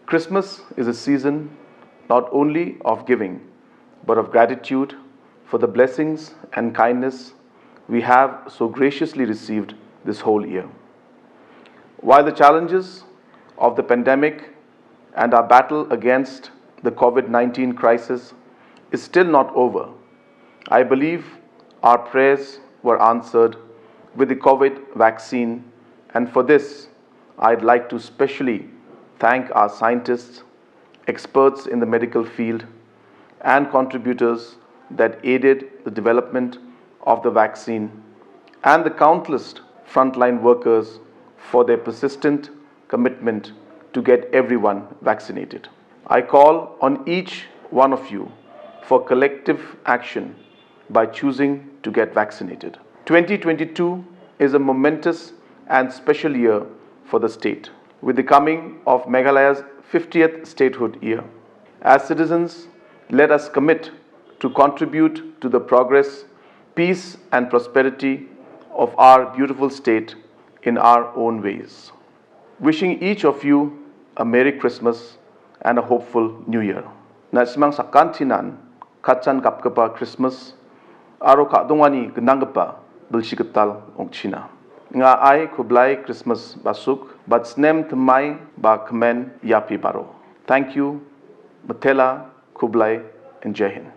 Christmas is a season not only of giving, but of gratitude for the blessings and kindness we have so graciously received this whole year. While the challenges of the pandemic and our battle against the COVID-19 crisis is still not over, I believe our prayers were answered with the COVID vaccine, and for this, I'd like to specially thank our scientists, experts in the medical field, and contributors that aided the development of the vaccine, and the countless frontline workers for their persistent commitment to get everyone vaccinated. I call on each one of you for collective action by choosing to get vaccinated. 2022 is a momentous and special year for the state, with the coming of Meghalaya's 50th statehood year. As citizens, let us commit to contribute to the progress, peace, and prosperity of our beautiful state in our own ways. Wishing each of you a Merry Christmas and a hopeful New Year. Nasimang sakantinan kachan kapkapa Christmas aro kadongani gnangpa bulshiketal ongchina. Nga ai khublei Christmas basuk but snem tmai ba kmen yapi baro. Thank you, Matela, Khublei, and Jai Hind.